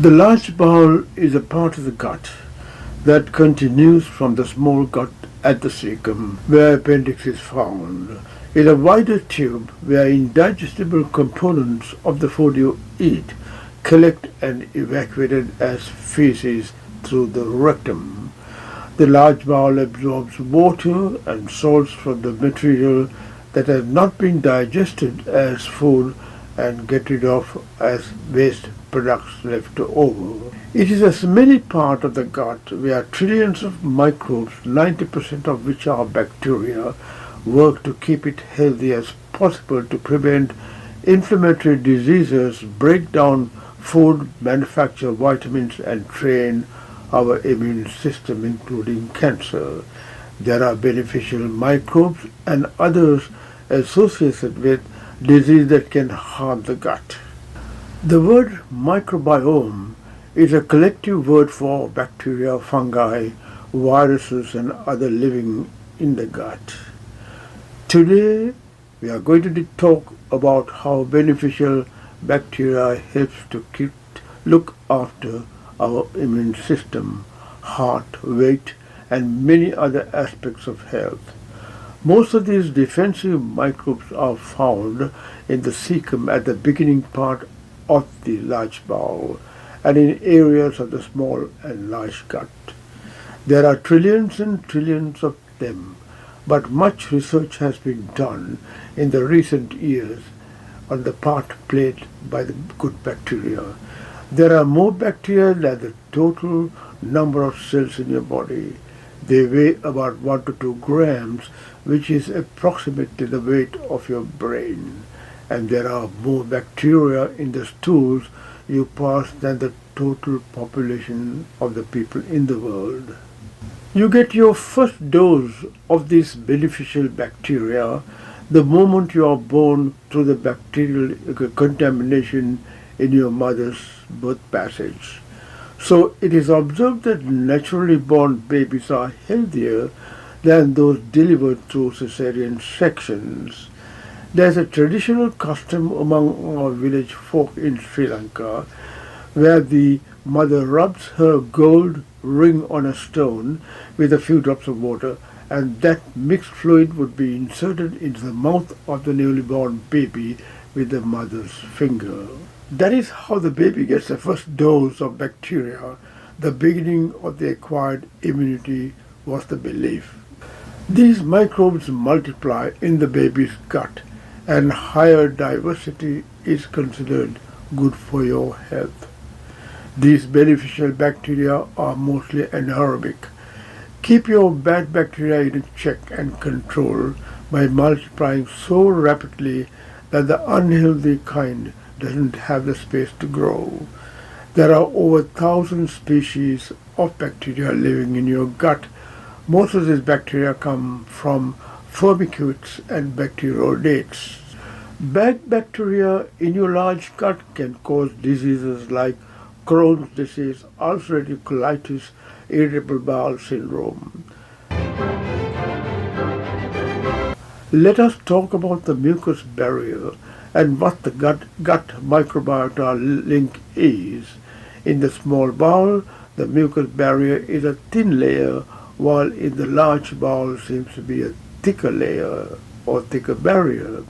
The large bowel is a part of the gut that continues from the small gut at the cecum, where appendix is found, in a wider tube where indigestible components of the food you eat collect and evacuated as feces through the rectum. The large bowel absorbs water and salts from the material that has not been digested as food and get rid of as waste products left over. It is a smelly part of the gut where trillions of microbes, 90% of which are bacteria, work to keep it healthy as possible to prevent inflammatory diseases, break down food, manufacture vitamins, and train our immune system, including cancer. There are beneficial microbes and others associated with disease that can harm the gut. The word microbiome is a collective word for bacteria, fungi, viruses, and other living in the gut. Today, we are going to talk about how beneficial bacteria helps to look after our immune system, heart, weight, and many other aspects of health. Most of these defensive microbes are found in the cecum at the beginning part of the large bowel and in areas of the small and large gut. There are trillions and trillions of them, but much research has been done in the recent years on the part played by the good bacteria. There are more bacteria than the total number of cells in your body. They weigh about 1 to 2 grams, which is approximately the weight of your brain. And there are more bacteria in the stools you pass than the total population of the people in the world. You get your first dose of this beneficial bacteria the moment you are born through the bacterial contamination in your mother's birth passage. So it is observed that naturally born babies are healthier than those delivered through cesarean sections. There is a traditional custom among our village folk in Sri Lanka where the mother rubs her gold ring on a stone with a few drops of water, and that mixed fluid would be inserted into the mouth of the newly born baby with the mother's finger. That is how the baby gets the first dose of bacteria. The beginning of the acquired immunity was the belief. These microbes multiply in the baby's gut, and higher diversity is considered good for your health. These beneficial bacteria are mostly anaerobic. Keep your bad bacteria in check and control by multiplying so rapidly that the unhealthy kind doesn't have the space to grow. There are over 1,000 species of bacteria living in your gut. Most of these bacteria come from firmicutes and bacteroidetes. Bad bacteria in your large gut can cause diseases like Crohn's disease, ulcerative colitis, irritable bowel syndrome. Let us talk about the mucous barrier and what the gut microbiota link is. In the small bowel, the mucous barrier is a thin layer, while in the large bowel seems to be a thicker layer or thicker barrier.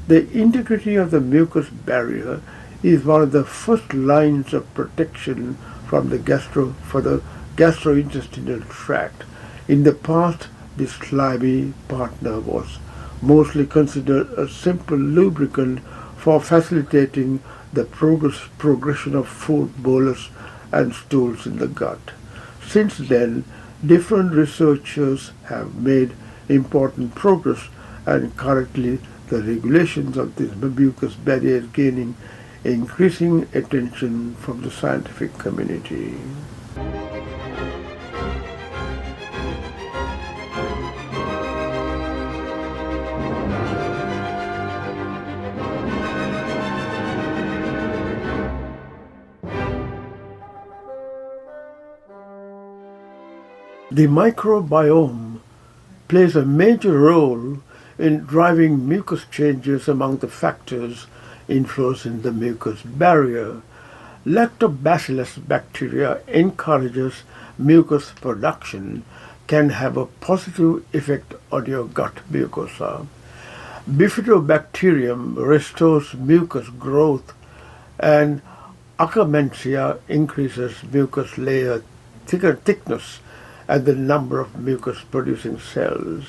The integrity of the mucous barrier is one of the first lines of protection from the gastrointestinal tract. In the past, this slimy partner was mostly considered a simple lubricant for facilitating the progression of food bolus and stools in the gut. Since then, different researchers have made important progress, and currently the regulations of this mucous barrier is gaining increasing attention from the scientific community. The microbiome plays a major role in driving mucus changes among the factors influencing the mucous barrier. Lactobacillus bacteria encourages mucus production, can have a positive effect on your gut mucosa. Bifidobacterium restores mucus growth, and Akkermansia increases mucus layer thickness and the number of mucus producing cells.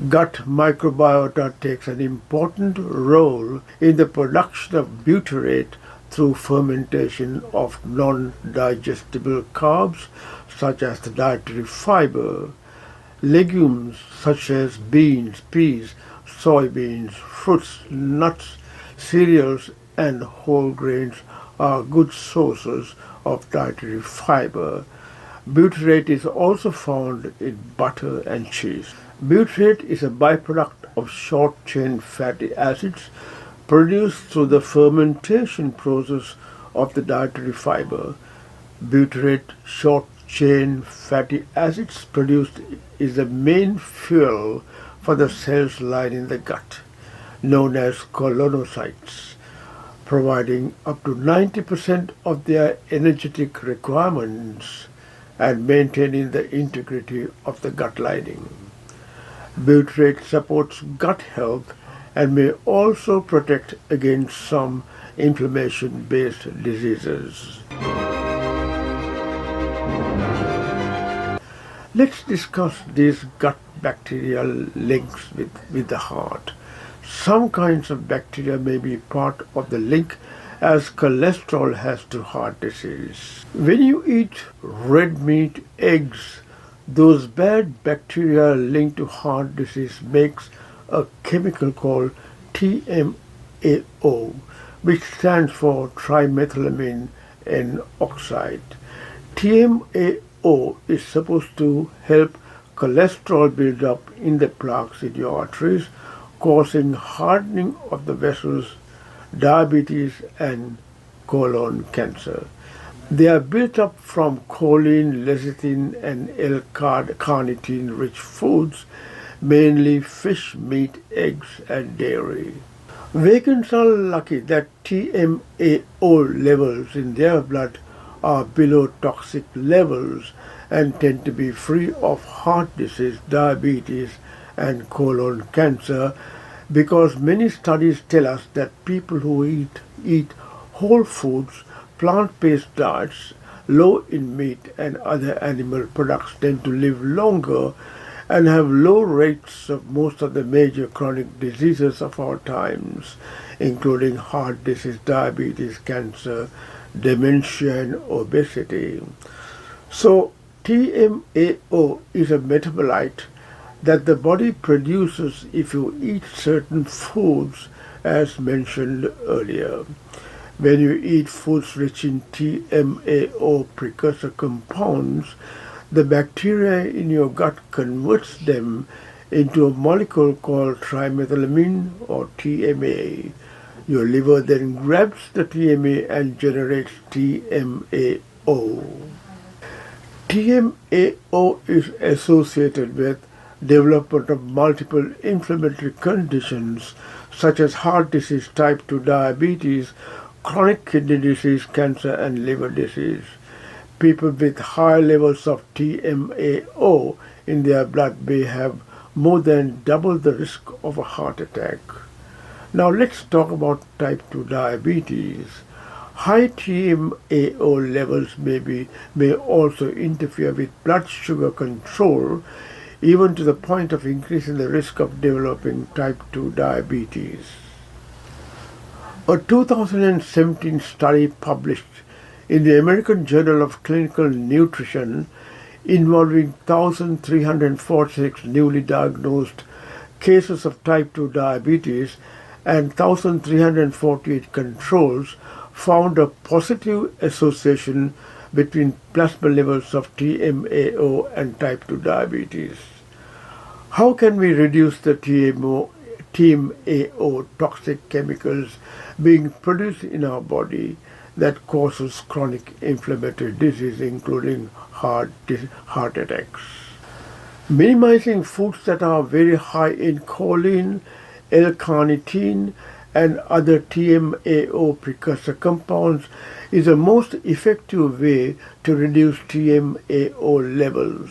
Gut microbiota takes an important role in the production of butyrate through fermentation of non-digestible carbs such as the dietary fiber. Legumes such as beans, peas, soybeans, fruits, nuts, cereals and whole grains are good sources of dietary fiber. Butyrate is also found in butter and cheese. Butyrate is a byproduct of short-chain fatty acids produced through the fermentation process of the dietary fiber. Butyrate short-chain fatty acids produced is the main fuel for the cells lining the gut, known as colonocytes, providing up to 90% of their energetic requirements and maintaining the integrity of the gut lining. Butyrate supports gut health and may also protect against some inflammation-based diseases. Let's discuss these gut bacterial links with the heart. Some kinds of bacteria may be part of the link as cholesterol has to heart disease. When you eat red meat, eggs, those bad bacteria linked to heart disease makes a chemical called TMAO, which stands for trimethylamine N oxide. TMAO is supposed to help cholesterol build up in the plaques in your arteries, causing hardening of the vessels, diabetes and colon cancer. They are built up from choline, lecithin and L-carnitine rich foods, mainly fish, meat, eggs and dairy. Vegans are lucky that TMAO levels in their blood are below toxic levels and tend to be free of heart disease, diabetes and colon cancer, because many studies tell us that people who eat whole foods, plant-based diets, low in meat and other animal products tend to live longer and have low rates of most of the major chronic diseases of our times, including heart disease, diabetes, cancer, dementia and obesity. So TMAO is a metabolite that the body produces if you eat certain foods as mentioned earlier. When you eat foods rich in TMAO precursor compounds, the bacteria in your gut converts them into a molecule called trimethylamine or TMA. Your liver then grabs the TMA and generates TMAO. TMAO is associated with development of multiple inflammatory conditions such as heart disease, type 2 diabetes, chronic kidney disease, cancer and liver disease. People with high levels of TMAO in their blood may have more than double the risk of a heart attack. Now let's talk about type 2 diabetes. High TMAO levels may also interfere with blood sugar control, even to the point of increasing the risk of developing type 2 diabetes. A 2017 study published in the American Journal of Clinical Nutrition involving 1,346 newly diagnosed cases of type 2 diabetes and 1,348 controls found a positive association between plasma levels of TMAO and type 2 diabetes. How can we reduce the TMAO toxic chemicals being produced in our body that causes chronic inflammatory disease, including heart attacks? Minimizing foods that are very high in choline, L-carnitine, and other TMAO precursor compounds is the most effective way to reduce TMAO levels.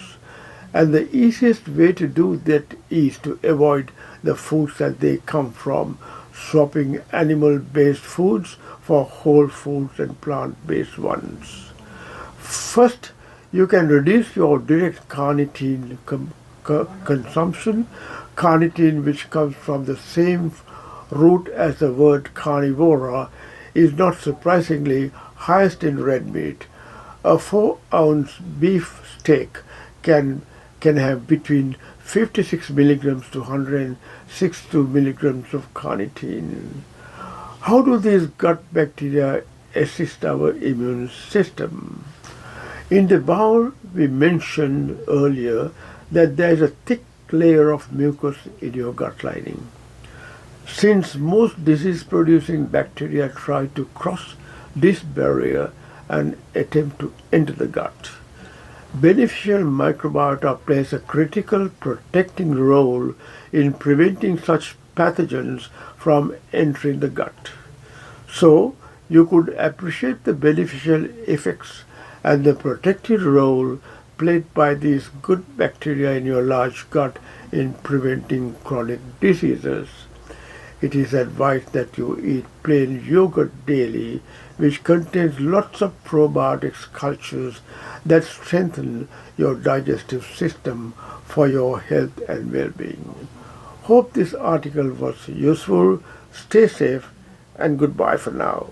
And the easiest way to do that is to avoid the foods that they come from, swapping animal-based foods for whole foods and plant-based ones. First, you can reduce your direct carnitine consumption, carnitine which comes from the same root as the word carnivora, is not surprisingly highest in red meat. A 4-ounce beef steak can have between 56 milligrams to 162 milligrams of carnitine. How do these gut bacteria assist our immune system? In the bowel, we mentioned earlier that there is a thick layer of mucus in your gut lining. Since most disease-producing bacteria try to cross this barrier and attempt to enter the gut, beneficial microbiota plays a critical protecting role in preventing such pathogens from entering the gut. So, you could appreciate the beneficial effects and the protective role played by these good bacteria in your large gut in preventing chronic diseases. It is advised that you eat plain yogurt daily, which contains lots of probiotics cultures that strengthen your digestive system for your health and well-being. Hope this article was useful. Stay safe and goodbye for now.